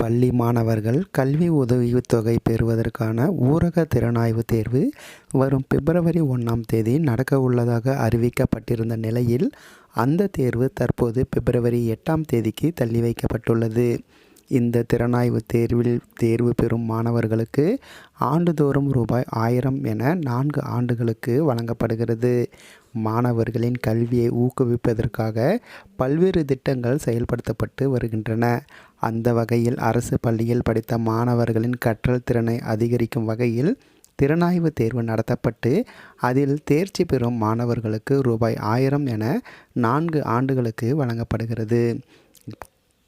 பள்ளி மாணவர்கள் கல்வி உதவித்தொகை பெறுவதற்கான ஊரக திறனாய்வு தேர்வு வரும் பிப்ரவரி 1ஆம் தேதி நடக்க உள்ளதாக அறிவிக்கப்பட்டிருந்த நிலையில் அந்த தேர்வு தற்போது பிப்ரவரி 8ஆம் தேதிக்கு தள்ளி வைக்கப்பட்டுள்ளது. இந்த திறனாய்வு தேர்வில் தேர்வு பெறும் மாணவர்களுக்கு ஆண்டுதோறும் ரூபாய் 1000 என 4 ஆண்டுகளுக்கு வழங்கப்படுகிறது. மாணவர்களின் கல்வியை ஊக்குவிப்பதற்காக பல்வேறு திட்டங்கள் செயல்படுத்தப்பட்டு வருகின்றன. அந்த வகையில் அரசு பள்ளியில் படித்த மாணவர்களின் கற்றல் திறனை அதிகரிக்கும் வகையில் திறனாய்வு தேர்வு நடத்தப்பட்டு அதில் தேர்ச்சி பெறும் மாணவர்களுக்கு ரூபாய் 1000 என 4 ஆண்டுகளுக்கு வழங்கப்படுகிறது.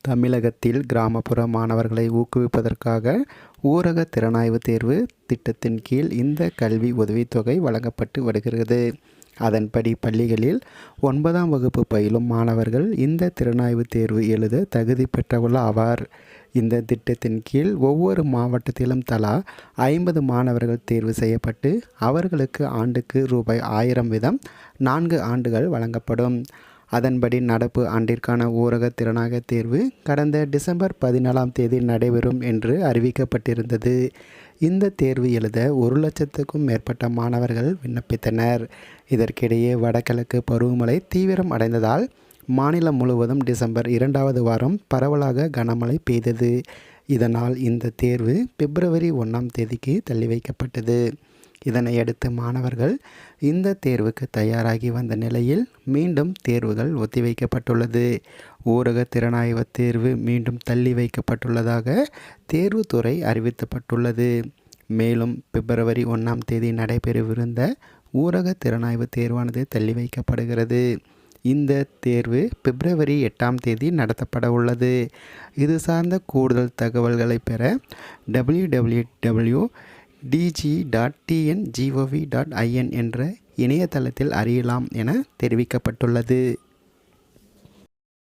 தமிழகத்தில் கிராமப்புற மாணவர்களை ஊக்குவிப்பதற்காக ஊரக திறனாய்வு தேர்வு திட்டத்தின் கீழ் இந்த கல்வி உதவித்தொகை வழங்கப்பட்டு வருகிறது. அதன்படி பள்ளிகளில் 9ஆம் வகுப்பு பயிலும் மாணவர்கள் இந்த திறனாய்வு தேர்வு எழுத தகுதி பெற்றவர்கள் ஆவார். இந்த திட்டத்தின் கீழ் ஒவ்வொரு மாவட்டத்திலும் தலா 50 மாணவர்கள் தேர்வு செய்யப்பட்டு அவர்களுக்கு ஆண்டுக்கு ரூபாய் 1000 வீதம் 4 ஆண்டுகள் வழங்கப்படும். அதன்படி நடப்பு ஆண்டிற்கான ஊரக திறனாய்வு தேர்வு கடந்த டிசம்பர் 14ஆம் தேதி நடைபெறும் என்று அறிவிக்கப்பட்டிருந்தது. இந்த தேர்வு எழுத 1,00,000க்கும் மேற்பட்ட மாணவர்கள் விண்ணப்பித்தனர். இதற்கிடையே வடகிழக்கு பருவமழை தீவிரம் அடைந்ததால் மாநிலம் முழுவதும் டிசம்பர் 2வது வாரம் பரவலாக கனமழை பெய்தது. இதனால் இந்த தேர்வு பிப்ரவரி 1ஆம் தேதிக்கு தள்ளி வைக்கப்பட்டது. இதனையடுத்து மாணவர்கள் இந்த தேர்வுக்கு தயாராகி வந்த நிலையில் மீண்டும் தேர்வுகள் ஒத்திவைக்கப்பட்டுள்ளது. ஊரக திறனாய்வு தேர்வு மீண்டும் தள்ளி வைக்கப்பட்டுள்ளதாக தேர்வுத்துறை அறிவிக்கப்பட்டுள்ளது. மேலும் பிப்ரவரி 1ஆம் தேதி நடைபெறவிருந்த ஊரக திறனாய்வு தேர்வானது தள்ளி வைக்கப்படுகிறது. இந்த தேர்வு பிப்ரவரி 8ஆம் தேதி நடத்தப்பட உள்ளது. இது சார்ந்த கூடுதல் தகவல்களை பெற www.dg.tngov.in என்ற இணையதளத்தில் அறியலாம் என தெரிவிக்கப்பட்டுள்ளது.